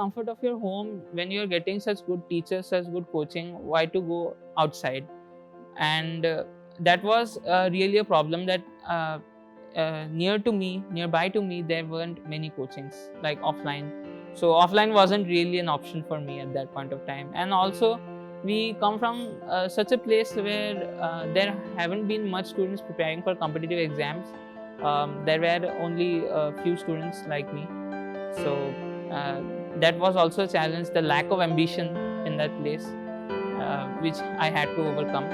comfort of your home, when you're getting such good teachers, such good coaching, why to go outside? And that was really a problem that nearby to me, there weren't many coachings like offline. So offline wasn't really an option for me at that point of time. And also, we come from such a place where there haven't been much students preparing for competitive exams. There were only a few students like me. So uh, that was also a challenge, the lack of ambition in that place, which I had to overcome.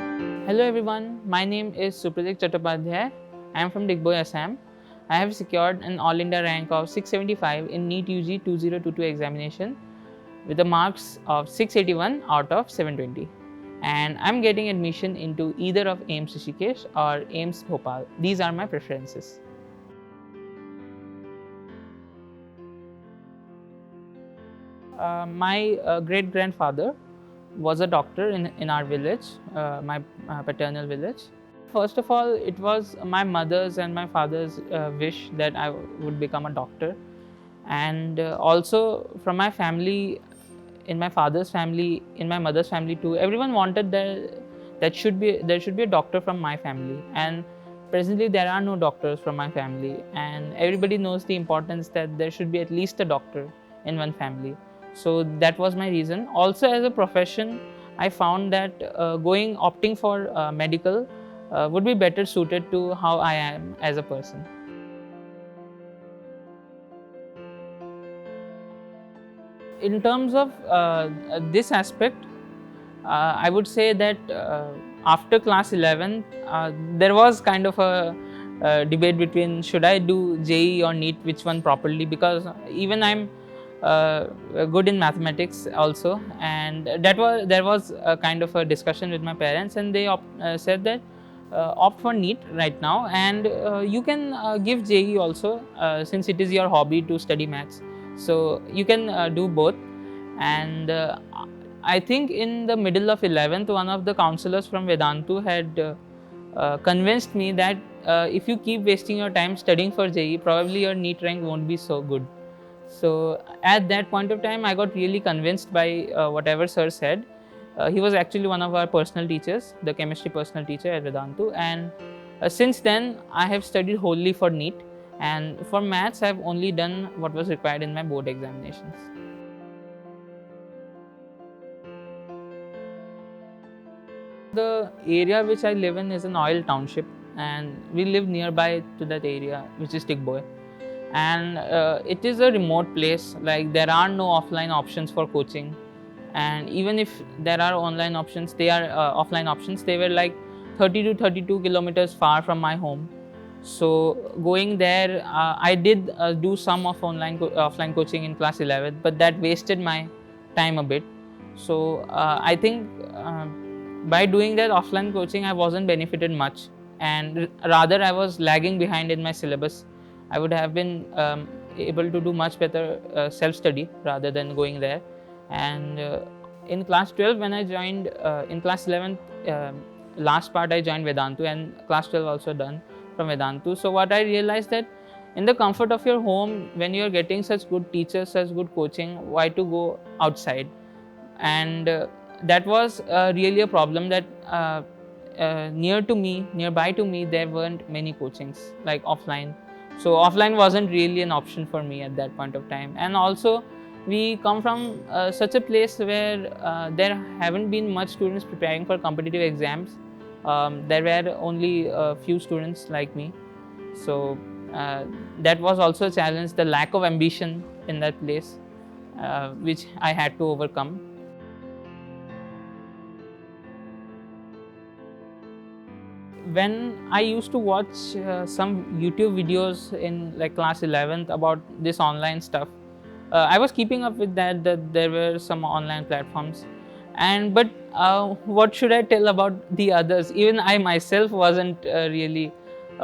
Hello everyone, my name is Supratik. I am from Digboi, Assam. I have secured an All India rank of 675 in NEET UG 2022 examination with the marks of 681 out of 720. And I'm getting admission into either of AIMS Rishikesh or AIMS Bhopal. These are my preferences. My great-grandfather was a doctor in our village, my paternal village. First of all, it was my mother's and my father's wish that I would become a doctor. And also from my family, in my father's family, in my mother's family too, everyone wanted that there should be a doctor from my family. And presently there are no doctors from my family, and everybody knows the importance that there should be at least a doctor in one family. So that was my reason. Also, as a profession, I found that opting for medical would be better suited to how I am as a person. In terms of this aspect, I would say that after class 11, there was kind of a debate between should I do JEE or NEET, which one properly, because even I'm good in mathematics also, and there was a kind of a discussion with my parents, and they said that opt for NEET right now, and you can give JEE also, since it is your hobby to study maths. So you can do both. And I think in the middle of 11th, one of the counselors from Vedantu had convinced me that if you keep wasting your time studying for JEE, probably your NEET rank won't be so good. So at that point of time, I got really convinced by whatever sir said. He was actually one of our personal teachers, the chemistry personal teacher at Vedantu. And since then, I have studied wholly for NEET. And for maths, I have only done what was required in my board examinations. The area which I live in is an oil township, and we live nearby to that area, which is Digboi. And it is a remote place, like there are no offline options for coaching. And even if there are online options, they are offline options, they were like 30 to 32 kilometers far from my home. So going there, I did do some of offline coaching in class 11, but that wasted my time a bit. So I think by doing that offline coaching, I wasn't benefited much, and rather I was lagging behind in my syllabus. I would have been able to do much better self-study rather than going there. And in class 12, when I joined, in class 11, last part I joined Vedantu, and class 12 also done from Vedantu. So what I realized that in the comfort of your home, when you are getting such good teachers, such good coaching, why to go outside? And that was really a problem that nearby to me, there weren't many coachings like offline. So offline wasn't really an option for me at that point of time. And also, we come from such a place where there haven't been much students preparing for competitive exams. There were only a few students like me. So that was also a challenge, the lack of ambition in that place, which I had to overcome. When I used to watch some YouTube videos in like class 11th about this online stuff, I was keeping up with that there were some online platforms. But what should I tell about the others? Even I myself wasn't really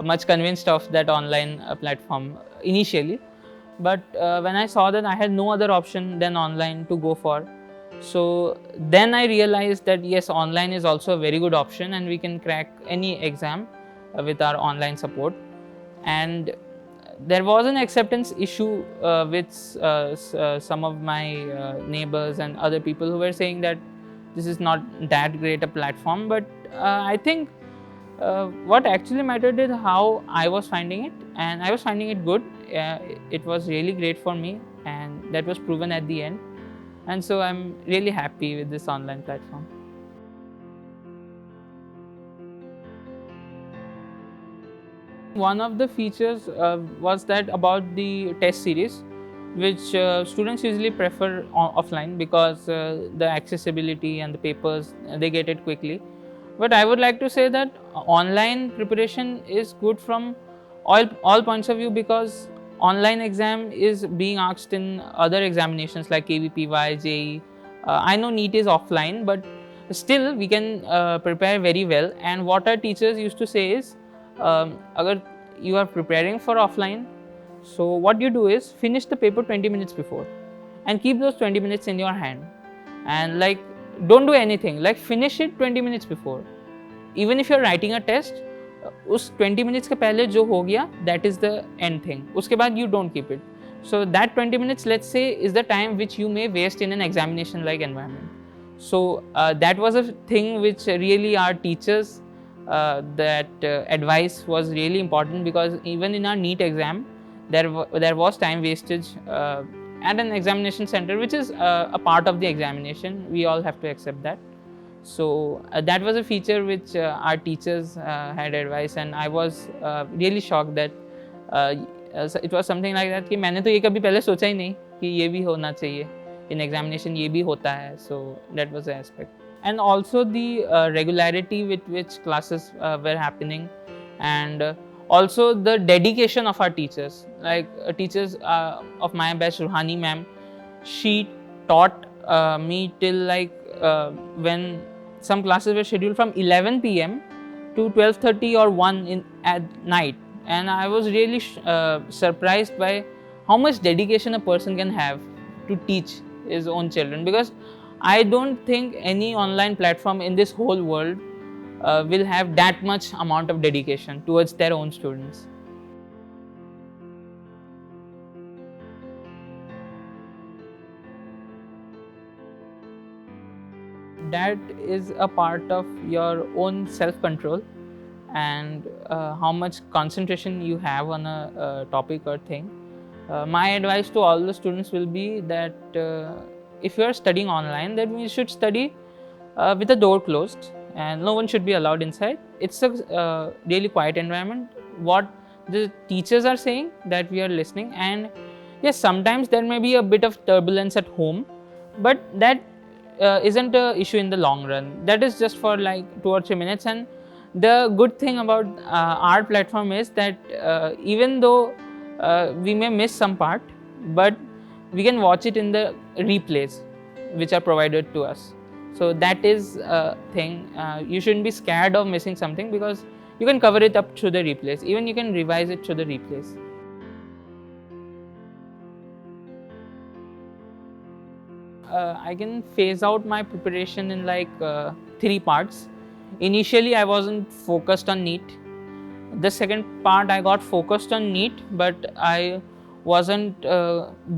much convinced of that online platform initially. But when I saw that I had no other option than online to go for, so then I realized that yes, online is also a very good option, and we can crack any exam with our online support. And there was an acceptance issue with some of my neighbors and other people who were saying that this is not that great a platform. But I think what actually mattered is how I was finding it, and I was finding it good. It was really great for me, and that was proven at the end. And so I'm really happy with this online platform. One of the features was that about the test series, which students usually prefer offline because the accessibility and the papers, they get it quickly. But I would like to say that online preparation is good from all points of view, because online exam is being asked in other examinations like KVPY, JEE. I know NEET is offline, but still we can prepare very well. And what our teachers used to say is, agar you are preparing for offline, so what you do is finish the paper 20 minutes before and keep those 20 minutes in your hand, and like don't do anything, like finish it 20 minutes before. Even if you're writing a test, उस 20 minutes के पहले जो हो गया, that is the end thing. उसके बाद you don't keep it. So that 20 minutes, let's say, is the time which you may waste in an examination like environment. So that was a thing which really our teachers, that advice was really important, because even in our NEET exam, there was time wastage at an examination center, which is a part of the examination. We all have to accept that. So that was a feature which our teachers had advice, and I was really shocked that it was something like that कि मैंने तो ये कभी पहले सोचा ही नहीं कि ये भी होना चाहिए in examination, ये भी होता है. So that was the aspect. And also the regularity with which classes were happening, and also the dedication of our teachers. Like teachers of my batch, Ruhani ma'am, she taught me till like when some classes were scheduled from 11 p.m. to 12:30 or 1 at night, and I was really surprised by how much dedication a person can have to teach his own children, because I don't think any online platform in this whole world will have that much amount of dedication towards their own students. That is a part of your own self-control and how much concentration you have on a topic or thing. My advice to all the students will be that if you are studying online, then you should study with the door closed and no one should be allowed inside. It's a really quiet environment. What the teachers are saying, that we are listening, and yes, sometimes there may be a bit of turbulence at home, but that isn't an issue in the long run. That is just for like 2 or 3 minutes. And the good thing about our platform is that even though we may miss some part, but we can watch it in the replays which are provided to us. So that is a thing. You shouldn't be scared of missing something, because you can cover it up through the replays. Even you can revise it through the replays. I can phase out my preparation in like 3 parts. Initially, I wasn't focused on NEET. The second part, I got focused on NEET, but I wasn't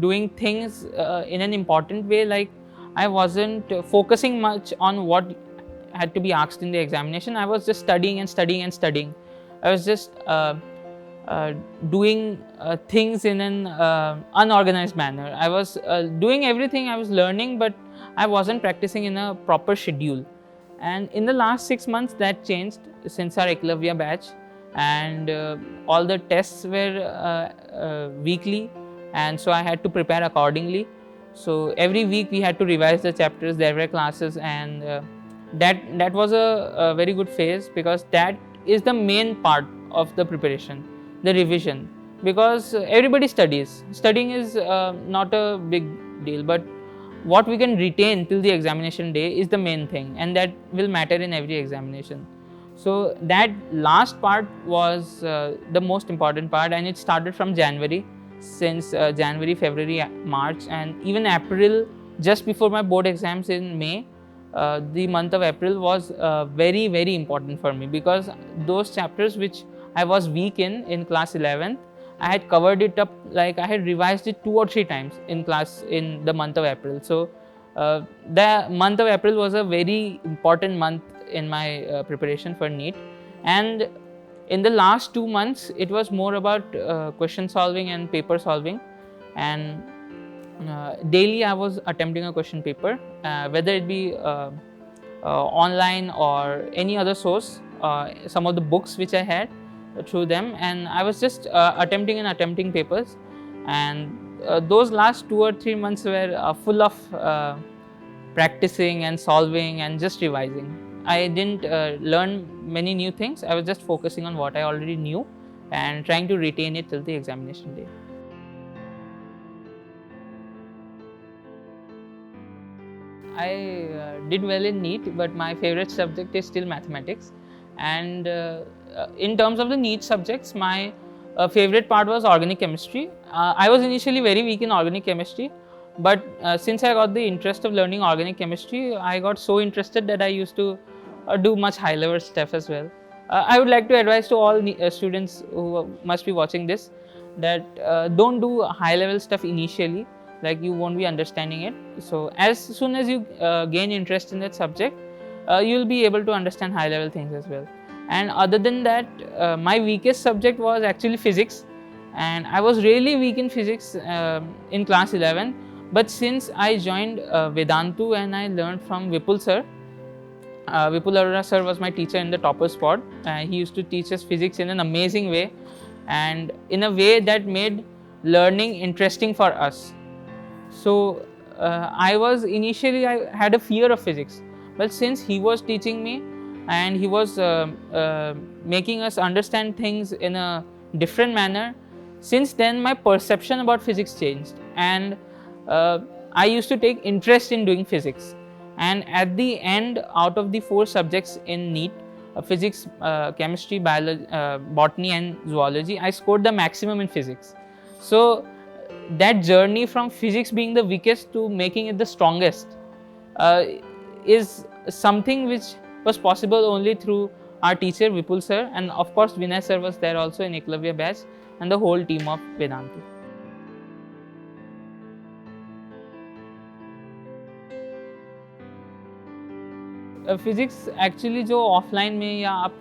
doing things in an important way. Like I wasn't focusing much on what had to be asked in the examination. I was just studying and studying and studying. I was just doing things in an unorganized manner. I was doing everything I was learning, but I wasn't practicing in a proper schedule. And in the last 6 months, that changed since our Eklavya batch, and all the tests were weekly, and so I had to prepare accordingly. So every week we had to revise the chapters. There were classes, and that was a very good phase, because that is the main part of the preparation, the revision, because everybody studies. Studying is not a big deal, but what we can retain till the examination day is the main thing, and that will matter in every examination. So that last part was the most important part, and it started from January, since January, February, March, and even April, just before my board exams in May. The month of April was very, very important for me, because those chapters which I was weak in class 11th, I had covered it up, like I had revised it 2 or 3 times in class in the month of April. So the month of April was a very important month in my preparation for NEET. And in the last 2 months, it was more about question solving and paper solving. And daily I was attempting a question paper, whether it be online or any other source, some of the books which I had through them, and I was just attempting papers. And those last 2 or 3 months were full of practicing and solving and just revising. I didn't learn many new things. I was just focusing on what I already knew and trying to retain it till the examination day. I did well in NEET, but my favorite subject is still mathematics. And in terms of the NEET subjects, my favorite part was organic chemistry. I was initially very weak in organic chemistry, but since I got the interest of learning organic chemistry, I got so interested that I used to do much high level stuff as well. I would like to advise to all students who must be watching this that don't do high level stuff initially, like you won't be understanding it. So as soon as you gain interest in that subject, you'll be able to understand high level things as well. And other than that, my weakest subject was actually physics, and I was really weak in physics in class 11. But since I joined Vedantu and I learned from Vipul sir, Vipul Arora sir was my teacher in the topper spot. He used to teach us physics in an amazing way, and in a way that made learning interesting for us. So I had a fear of physics, but since he was teaching me and he was making us understand things in a different manner, since then my perception about physics changed, and I used to take interest in doing physics. And at the end, out of the 4 subjects in NEET, physics, chemistry, biology, botany and zoology, I scored the maximum in physics. So that journey from physics being the weakest to making it the strongest is something which was possible only through our teacher Vipul sir, and of course Vinay sir was there also in Eklavya batch, and the whole team of Vedantu. Physics actually जो offline में या आप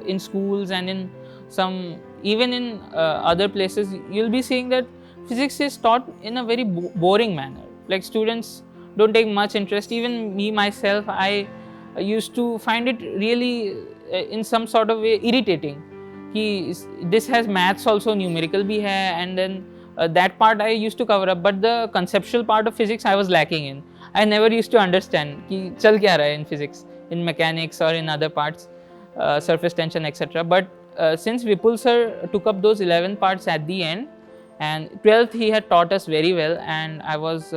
in schools and in some even in other places, you'll be seeing that physics is taught in a very boring manner. Like students don't take much interest. Even me myself, I used to find it really in some sort of way irritating. This has maths also, numerical bhi hai, and then that part I used to cover up, but the conceptual part of physics I was lacking in. I never used to understand कि चल क्या रहा है in physics, in mechanics or in other parts, surface tension, etc. But since Vipul sir took up those 11 parts at the end, and 12th he had taught us very well, and I was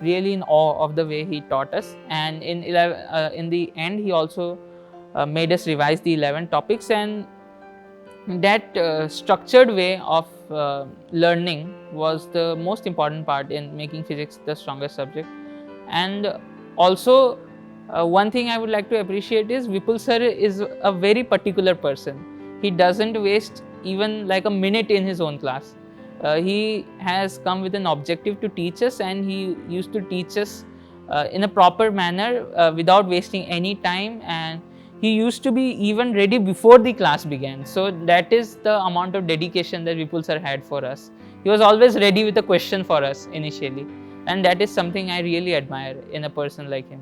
really in awe of the way he taught us. And in the end, he also made us revise the 11 topics, and that structured way of learning was the most important part in making physics the strongest subject. And also one thing I would like to appreciate is Vipul sir is a very particular person. He doesn't waste even like a minute in his own class. He has come with an objective to teach us, and he used to teach us in a proper manner without wasting any time, and he used to be even ready before the class began. So that is the amount of dedication that Vipul sir had for us. He was always ready with a question for us initially, and that is something I really admire in a person like him.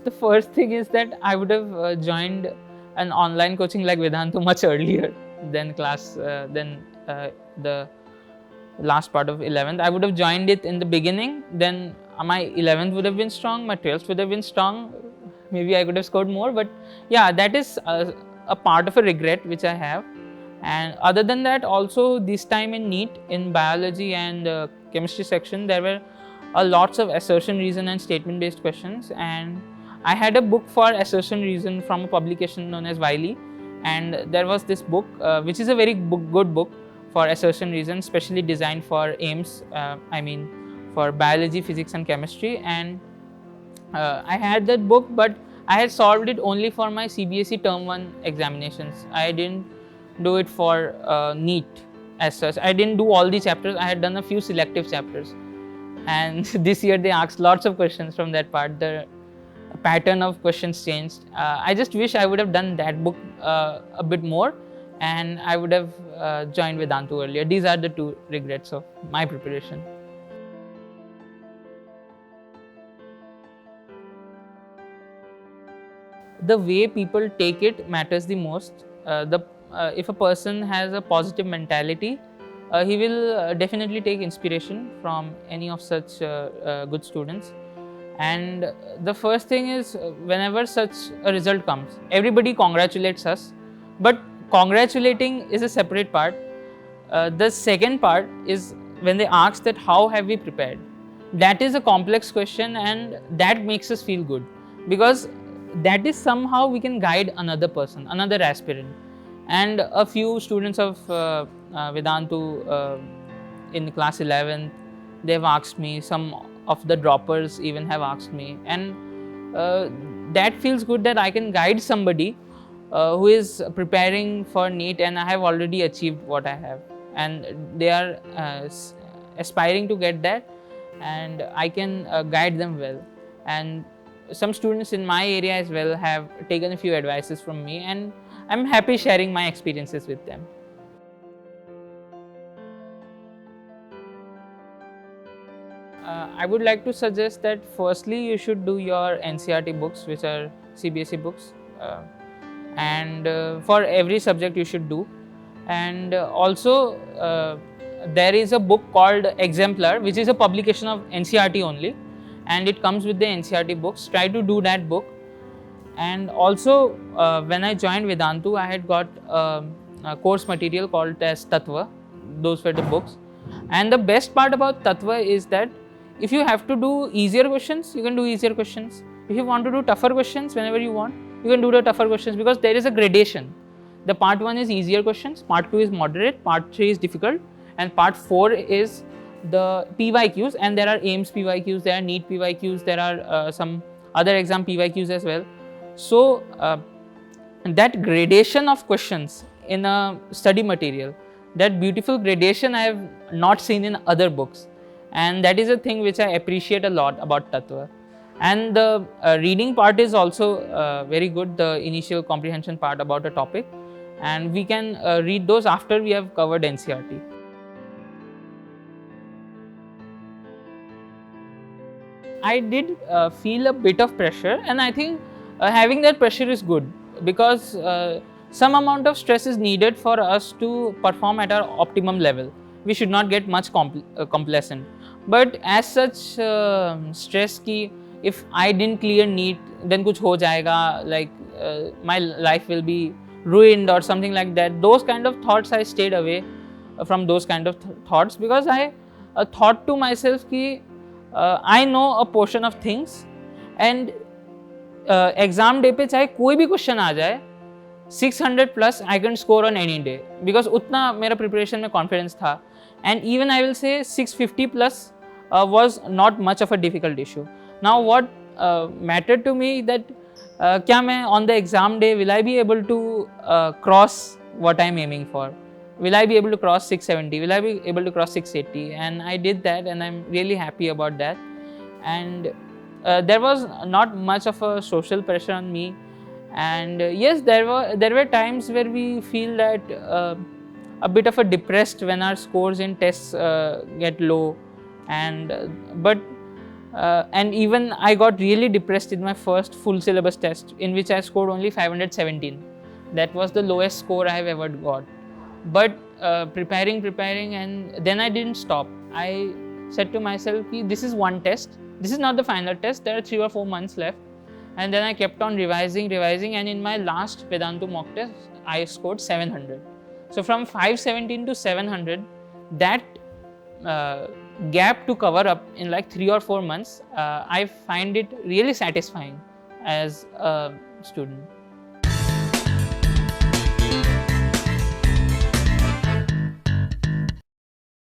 The first thing is that I would have joined an online coaching like Vedantu much earlier than the last part of 11th. I would have joined it in the beginning, then my 11th would have been strong, my 12th would have been strong, maybe I could have scored more. But yeah, that is a part of a regret which I have. And other than that, also this time in NEET, in biology and chemistry section, there were lots of assertion, reason and statement based questions, and I had a book for assertion reason from a publication known as Wiley, and there was this book which is a very good book for assertion reason, specially designed for AIMS, for biology, physics and chemistry. And I had that book, but I had solved it only for my CBSE Term 1 examinations. I didn't do it for NEET as such. I didn't do all the chapters. I had done a few selective chapters. And this year they asked lots of questions from that part. The pattern of questions changed. I just wish I would have done that book a bit more, and I would have joined Vedantu earlier. These are the two regrets of my preparation. The way people take it matters the most. If a person has a positive mentality, he will definitely take inspiration from any of such good students. And the first thing is, whenever such a result comes, everybody congratulates us, but congratulating is a separate part. The second part is when they ask that how have we prepared. That is a complex question, and that makes us feel good, because that is somehow we can guide another person, another aspirant. And a few students of Vedantu in class 11th, they've asked me, some of the droppers even have asked me, and that feels good that I can guide somebody who is preparing for NEET, and I have already achieved what I have, and they are aspiring to get that, and I can guide them well. And some students in my area as well have taken a few advices from me, and I'm happy sharing my experiences with them. I would like to suggest that firstly you should do your NCERT books, which are CBSE books, and for every subject you should do. And also there is a book called Exemplar, which is a publication of NCERT only, and it comes with the NCERT books. Try to do that book. And also when I joined Vedantu, I had got a course material called as Tattva. Those were the books. And the best part about Tattva is that if you have to do easier questions, you can do easier questions. If you want to do tougher questions whenever you want, you can do the tougher questions, because there is a gradation. The part 1 is easier questions, part 2 is moderate, part 3 is difficult, and part 4 is the PYQs, and there are AIMS PYQs, there are NEET PYQs, there are some other exam PYQs as well. So that gradation of questions in a study material, that beautiful gradation I have not seen in other books, and that is a thing which I appreciate a lot about Tattva. And the reading part is also very good, the initial comprehension part about a topic, and we can read those after we have covered NCERT. I did feel a bit of pressure, and I think having that pressure is good, because some amount of stress is needed for us to perform at our optimum level. We should not get much complacent. But as such stress ki if I didn't clear NEET, then kuch ho jayega, like my life will be ruined or something like that. Those kind of thoughts, I stayed away from those kind of thoughts, because I thought to myself ki I know a portion of things, and exam day पे चाहे कोई भी question आ जाए, 600 plus I can score on any day, because उतना मेरा preparation में confidence था. And even I will say 650 plus was not much of a difficult issue. Now what mattered to me that क्या मैं on the exam day will I be able to cross what I'm aiming for? Will I be able to cross 670? Will I be able to cross 680? And I did that, and I'm really happy about that. And there was not much of a social pressure on me. And yes, there were times where we feel that a bit of a depressed when our scores in tests get low, and and even I got really depressed in my first full syllabus test, in which I scored only 517. That was the lowest score I have ever got. But preparing, and then I didn't stop. I said to myself, this is one test, this is not the final test, there are 3 or 4 months left. And then I kept on revising, and in my last Vedantu mock test, I scored 700. So from 517 to 700, that gap to cover up in like 3 or 4 months, I find it really satisfying as a student.